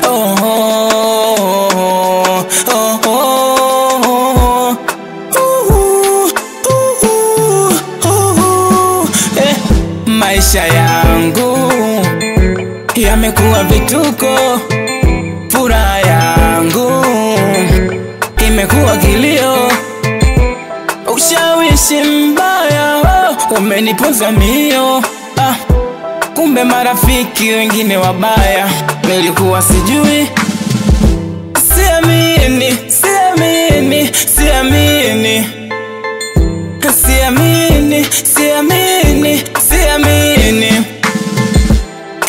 oh, oh, oh, oh, maisha yangu yamekuwa vituko, furaha yangu imekuwa kilio, ushawishi mbaya umenipoza mio. Kumbe marafiki wengine wabaya, nilikuwa sijui. Siamini, siamini, siamini, siamini, siamini, siamini.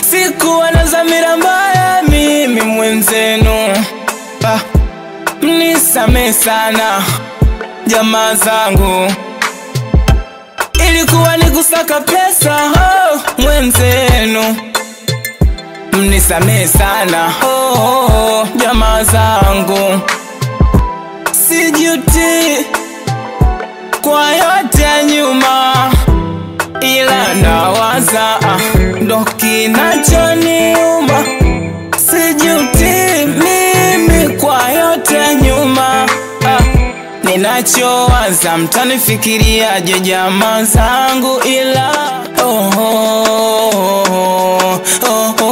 Sikuwa na dhamira mbaya mimi mwenzenu. Mnisamehe sana jamaa zangu, ilikuwa ni kusaka pesa mwenzenu. Mnisamehe sana jamaa zangu, sijuti kwa yote ya nyuma, ila nawaza ndo kinachoniuma. Sijuti mimi kwa yote ya nyuma, ninachowaza mtanifikiriaje jamaa zangu, ila oh, oh, oh, oh, oh.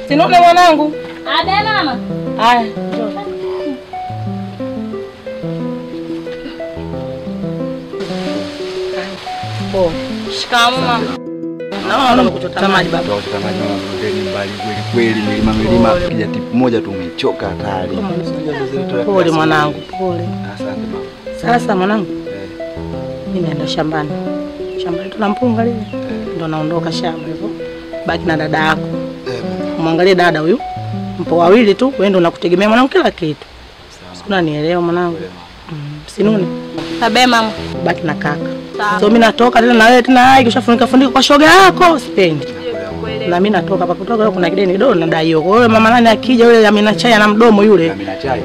Sinone mwanangu. Abe mama. Haya. Oh, shikamoo mama. Naona kuchota maji baba. Kuchota maji mama, ndeni mbali kweli milima kija tipu moja tu umechoka hatari. Pole mwanangu, pole. Asante mama. Sasa mwanangu. Mimi naenda shambani. Shambani tuna mpunga lile. Ndio naondoka shamba hivyo. Baki na dada yako. Muangalie dada huyu. Mpo wawili tu, wewe ndio unakutegemea mwanangu kila kitu. Unanielewa mwanangu? Sinune. Abe mama. Baki na kaka. So mimi natoka tena na wewe tena hai kishafunika kwa shoga yako sipendi. Na mimi natoka hapa kutoka leo kuna kideni kidogo nadai hiyo. Wewe mama nani akija yule Amina chai ana mdomo yule. Amina chai.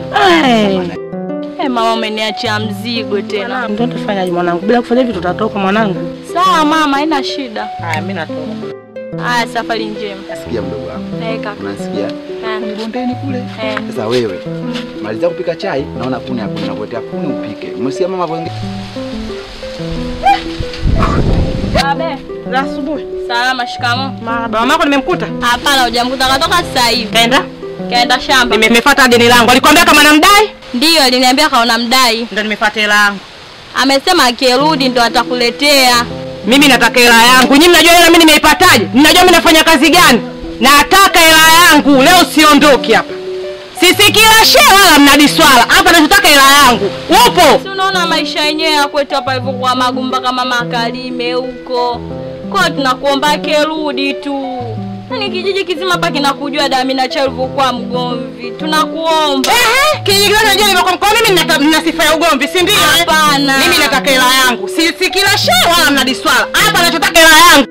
Mama umeniachia mzigo tena. Ndio tufanyaje mwanangu? Bila kufanya hivi tutatoka mwanangu. Sawa mama, haina shida. Haya mimi natoka. Haya safari njema. Nasikia mdogo wangu. Kaka. Unasikia? Ni bondeni kule. Sasa wewe maliza kupika chai, naona kuni hapo nakuletea kuni upike. Umesikia mama hapo? Abe, za asubuhi. Salama, shikamoo. Baba mako nimemkuta? Hapana, hujamkuta, katoka sasa hivi. Kaenda shamba. Nimefuata deni langu. Alikwambia kama namdai? Ndio, aliniambia kama namdai. Ndio nimefuata hela yangu. Amesema akirudi ndo atakuletea. Mimi nataka hela yangu. Nyinyi mnajua hela mimi nimeipataje? Mnajua mimi nafanya kazi gani? Nataka hela yangu. Leo siondoki hapa. Sisi kila shehe wala mnadiswala. Hapa nataka hela yangu. Upo? Si unaona maisha yenyewe ya kwetu hapa hivyo kwa magumba kama Makalime huko. Kwa tunakuomba kirudi tu. Nani kijiji kizima hapa kinakujua Amina chai ulivyokuwa mgomvi. Tunakuomba. Kijiji gani unajua nimekuwa mimi nina sifa ya ugomvi, si ndio? Hapana. Mimi nataka hela yangu. Sisi kila shehe wala mnadiswala. Hapa nataka hela yangu.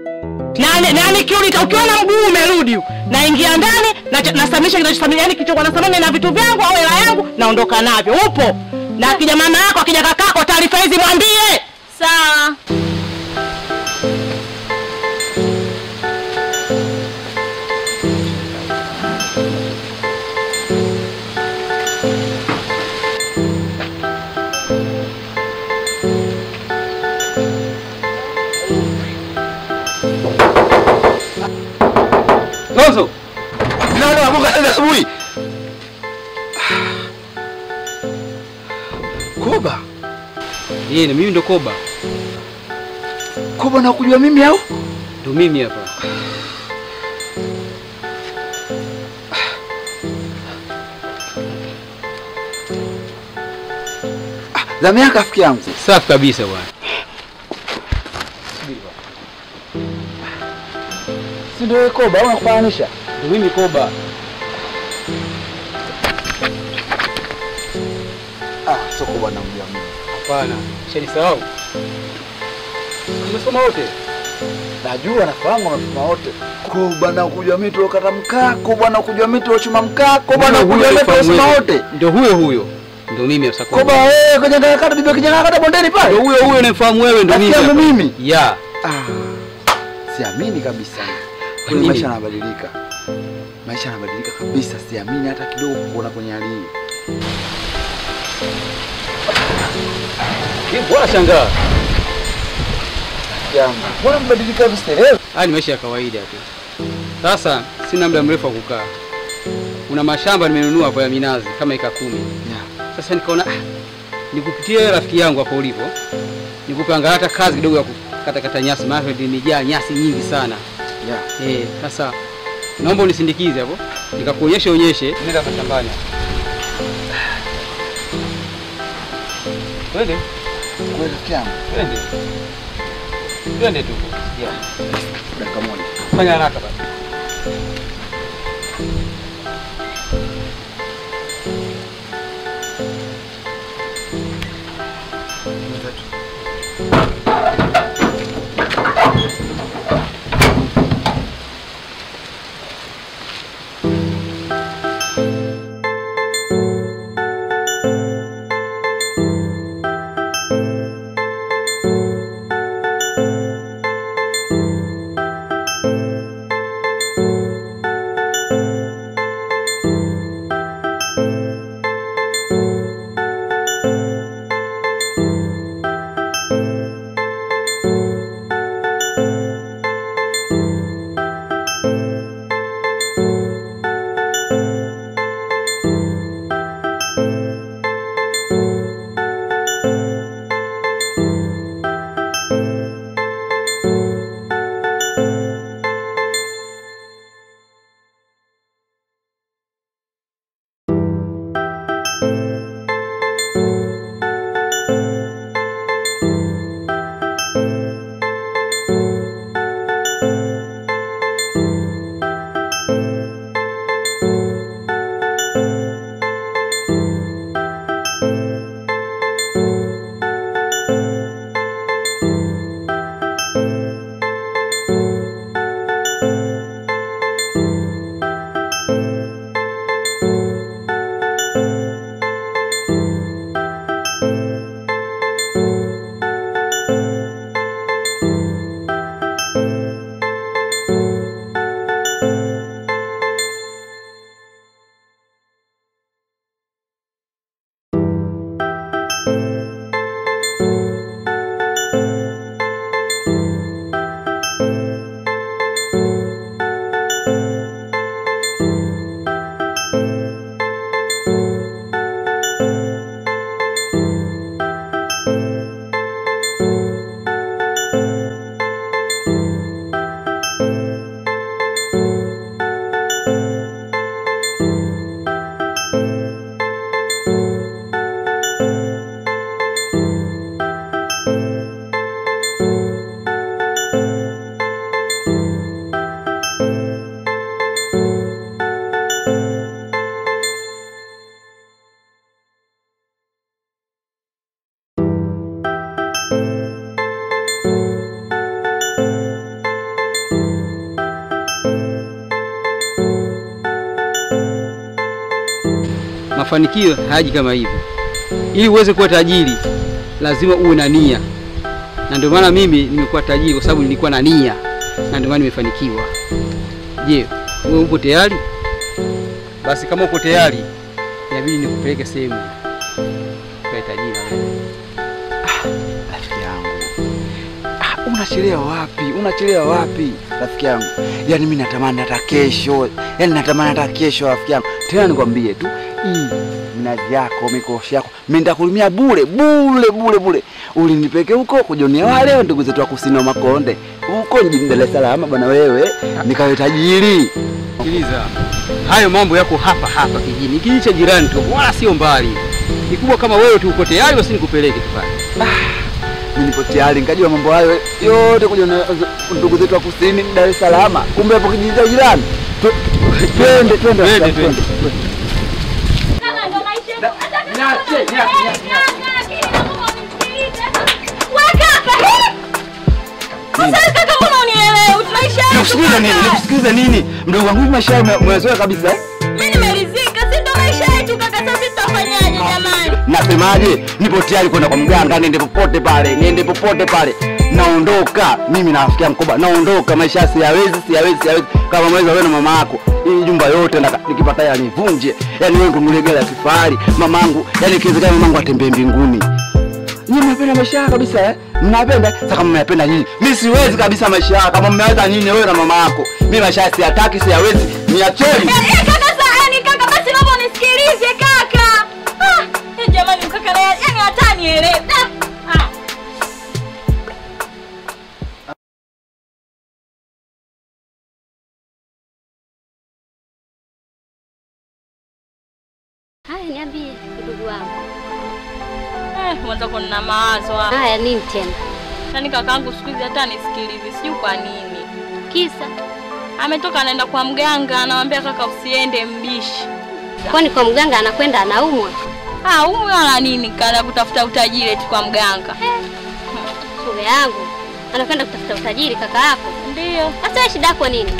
Nani kiulita ukiona mguu umerudi naingia ndani nasamisha kinachosamilia yani kichoko nasamani na vitu vyangu au hela yangu naondoka navyo. Upo? Na akija mama yako akija kakako taarifa hizi mwambie. Sawa. Lonzo. Nani amuka tena asubuhi? Koba. Yeye ni mimi ndo Koba. Koba na kujua mimi au? Ndo mimi hapa. Zamu yako rafiki yangu. Safi kabisa bwana. Si ndio Koba au unakufananisha? Ndo mimi Koba. Sio Koba na mjua mimi. Hapana, shanisahau. Umesoma wote? Najua nafahamu wanatuma wote. Kwa bwana kujua mimi tulokata mkako, bwana kujua mimi tulochuma mkako, bwana kujua mimi tulosema wote. Ndio huyo. Ndio mimi sasa. Koba wewe kwenye kata bibi kwenye kata bondeni pale. Ndio huyo unamfahamu wewe ndio mimi. Ndio mimi. Yeah. Siamini kabisa. Kwa maisha yanabadilika. Maisha yanabadilika kabisa, siamini hata kidogo kuona kwenye hali hii. Bwana shangaa. Mbona mbadilika hivi sasa? Haya ni maisha ya kawaida tu. Sasa sina muda mrefu wa kukaa. Kuna mashamba nimenunua hapo ya minazi kama eka 10. Yeah. Sasa nikaona nikupitie rafiki yangu hapo ulipo. Nikupanga hata kazi kidogo ya kukata nyasi, maana nimejaa nyasi nyingi sana. Yeah. Sasa naomba unisindikize hapo. Nikakuonyesha nenda mashambani. Twende. Kwa rafiki yangu. Twende tu. Yeah. Dakika moja. Fanya haraka basi. Mafanikio hayaji kama hivyo. Ili uweze kuwa tajiri lazima uwe na nia. Na ndio maana mimi nimekuwa tajiri kwa sababu nilikuwa na nia. Na ndio maana nimefanikiwa. Je, wewe uko tayari? Basi kama uko tayari, inabidi nikupeleke sehemu kwa tajiri na wewe. Rafiki yangu. Unachelewa wapi? Unachelewa wapi? Rafiki yangu. Yaani mimi natamani hata kesho. Rafiki yangu. Tena nikwambie tu, minazi yako, mikoshi yako, mimi nitakulimia bure. Ulinipeke huko kujonia wale ndugu zetu wa kusini wa Makonde. Huko mjini Dar es Salaam bwana wewe, nikawe tajiri. Sikiliza. Hayo mambo yako hapa kijini. Kijiji cha jirani tu, wala sio mbali. Kikubwa kama wewe tu uko tayari basi nikupeleke tu pale. Mimi nipo tayari, nikajua mambo hayo yote kujonia ndugu zetu wa kusini Dar es Salaam. Kumbe hapo kijiji cha jirani. Twende. Sasa kama unielewi Nikusikiliza nini? Nikusikiliza nini? Mdogo wangu maisha umezoea kabisa. Mimi nimeridhika, si ndo maisha yetu kaka, sasa tutafanyaje jamani? Nasemaje? Nipo tayari kwenda kwa mganga, niende popote pale. Naondoka. Mimi na rafiki yangu Koba, naondoka. Maisha siyawezi. Kama mweza wewe na mama yako. Hii nyumba yote nikipata ya nivunje. Yaani wewe ngumulegea ya kifahari. Mamangu, yaani kiwezekana mamangu atembee mbinguni. Nyinyi mnapenda maisha yako kabisa Mnapenda? Sasa kama mnapenda nyinyi, mimi siwezi kabisa maisha yako. Kama mmeweza nyinyi wewe na mama yako. Mimi maisha siyataki, siyawezi. Niacheni. Kaka sahani kaka, basi naomba unisikilize kaka. Jamani kaka, yaani hata nielewe. Haya, niambie ndugu wangu. Mwanzo kuna mawazo hapa. Haya, nini tena? Nani kakaangu siku hizi hata nisikilize, sijui kwa nini. Kisa? Ametoka anaenda kwa mganga, anamwambia kaka usiende mbishi. Kwani kwa mganga anakwenda anaumwa? Umwe wala nini, kana kutafuta utajiri tu kwa mganga. Shoga yangu, anakwenda kutafuta utajiri kaka yako? Ndio. Sasa shida yako nini?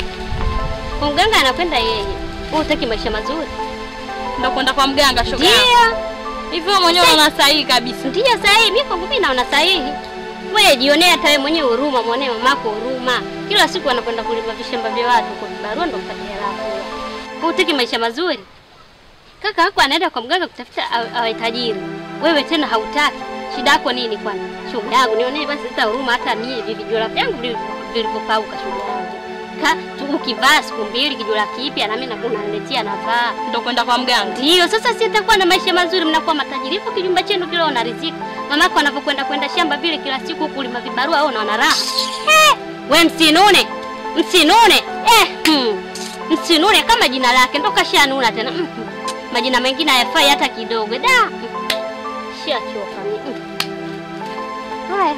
Kwa mganga anakwenda yeye. Wewe utaki maisha mazuri? Ndio kwenda kwa mganga shoga. Ndio. Hivyo mwenyewe unaona sahihi kabisa. Ndio sahihi, mimi kwangu mimi naona sahihi. Wewe jionea hata wewe mwenyewe huruma, muonee mamako huruma. Kila siku anakwenda kulipa vishamba vya watu kwa barua ndo kupata hela kula. Kwa utaki maisha mazuri? Kaka yako anaenda kwa mganga kutafuta awe tajiri. Wewe tena hautaki. Shida yako nini kwani? Shoga yangu nionee basi hata huruma, hata mie vijora vyangu vilivyopauka shoga yangu. Ukivaa siku mbili kijola kipya na mimi nakunaletea navaa. Ndio kwenda kwa mganga. Ndio, sasa si itakuwa na maisha mazuri, mnakuwa matajiri. Hapo kijumba chenu kile unaridhika. Mamako anapokwenda shamba vile kila siku kulima vibarua au unaona raha. We msinune. Msinune kama jina lake ndo kashanuna tena. Majina mengine hayafai hata kidogo. Da. Shachoka mimi. Haya.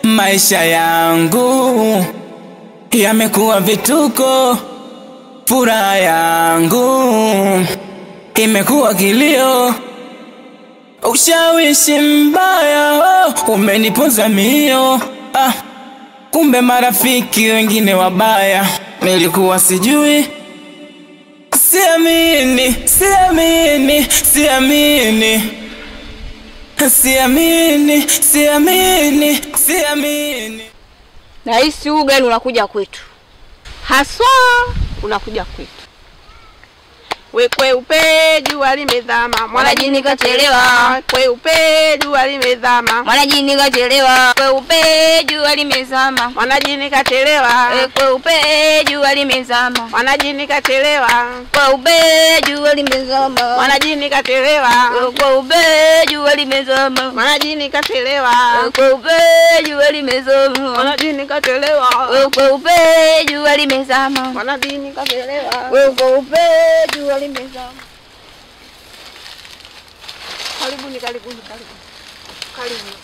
Maisha yangu yamekuwa vituko, furaha yangu imekuwa kilio, ushawishi mbaya umeniponza mio. Kumbe marafiki wengine wabaya, nilikuwa sijui. Siamini. Na hisi huu gani unakuja kwetu? Haswa unakuja kwetu. Kweupe jua limezama, mwana jini kachelewa. Kweupe jua limezama, Mwana jini kachelewa. Kweupe jua limezama. mwana jini kachelewa. Kweupe jua limezama. Mwana jini kachelewa. Kweupe jua limezama. Mwana jini kachelewa. Kweupe jua limezama. Mwana jini kachelewa. Kweupe jua limezama. Mwana jini kachelewa. Kweupe jua limezama. Mwana jini kachelewa. Kweupe jua limezama. Karibuni.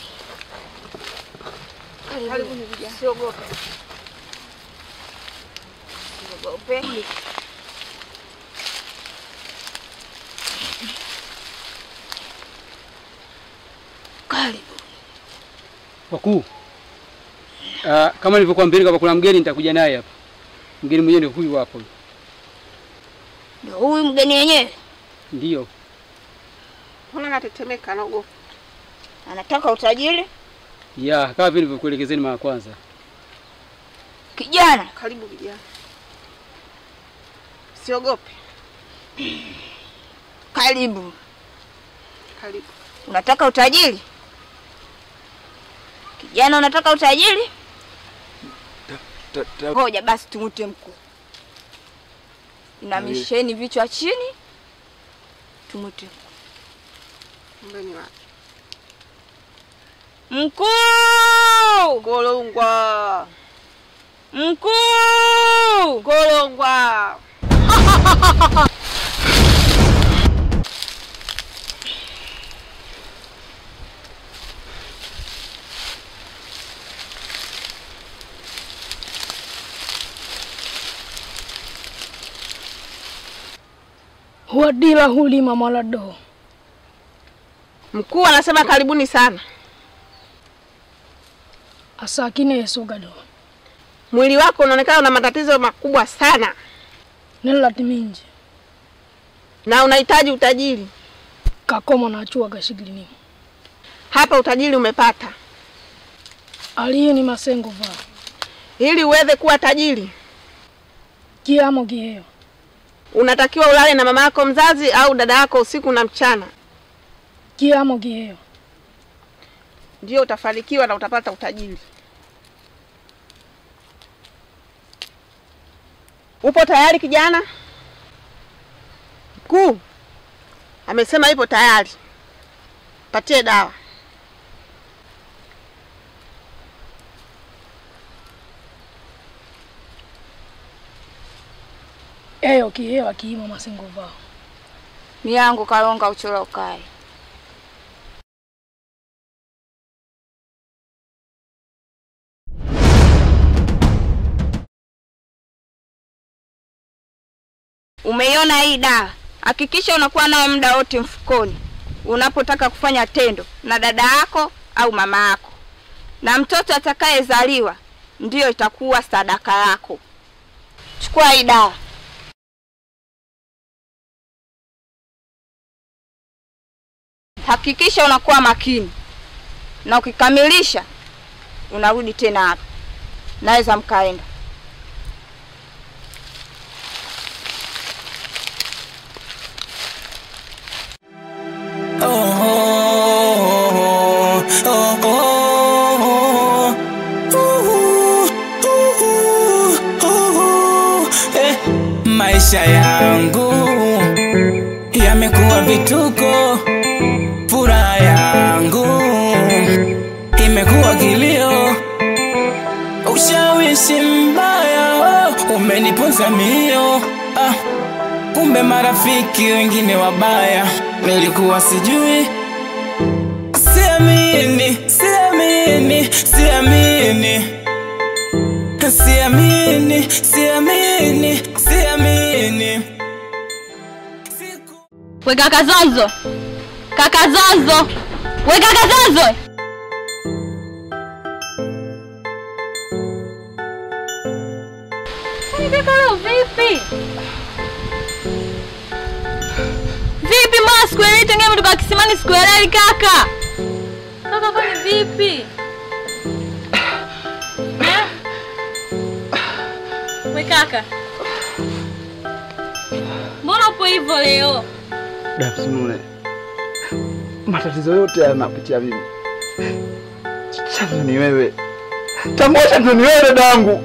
Karibuni vijana. Siogope. Karibu. Wakuu. Kama nilivyokuambia kama kuna mgeni nitakuja naye hapa. Mgeni mwenyewe ndio huyu hapo. Ndio huyu mgeni wenyewe? Ndio. Mbona natetemeka naogopa? Anataka utajiri? Ya, kama vile nilivyokuelekezeni mara kwanza. Kijana, Karibu vijana. Siogope. karibu. Karibu. Unataka utajiri? Kijana, unataka utajiri? Ngoja basi tumute mkuu. Inamisheni vichwa chini. Tumute. Mbeni wapi? Mkuu! Golongwa. Mkuu! Golongwa. Huadila hulima mwalado. Mkuu anasema karibuni sana. Asakine esogado. Mwili wako unaonekana una matatizo makubwa sana. Nilati minji. Na unahitaji utajiri. Kakoma na chua kashigilini. Hapa utajiri umepata. Aliye ni masengo va. Ili uweze kuwa tajiri, kiamo kiheo, unatakiwa ulale na mama yako mzazi au dada yako usiku na mchana. Kiamo kiheo. Ndio utafanikiwa na utapata utajiri. Upo tayari kijana? Mkuu amesema ipo tayari. Patie dawa. Eyo kiheo akiima masengo vao. Miyangu kalonga uchora ukai. Umeiona hii dawa? Hakikisha unakuwa nayo muda wote mfukoni unapotaka kufanya tendo na dada yako au mama yako. Na mtoto atakayezaliwa ndiyo itakuwa sadaka yako. Chukua hii dawa. Hakikisha unakuwa makini. Na ukikamilisha unarudi tena hapa. Naweza mkaenda. Maisha yangu yamekuwa vituko, furaha yangu imekuwa kilio, ushawishi mbaya umeniponza mio. Kumbe marafiki wengine wabaya, nilikuwa sijui. Siamini, siamini, siamini, siamini, siamini, siamini. We kaka Zonzo. Kaka Zonzo. We kaka Zonzo. Kwani kaka leo vipi? Vipi mbona sikuelewi tangia mtoka kisimani sikuelewi kaka? Kaka kwani vipi? We kaka. Mbona upo hivyo leo? Damsimune, matatizo yote yanapitia mimi. Chanzo ni wewe. Tambua chanzo ni wewe dadangu.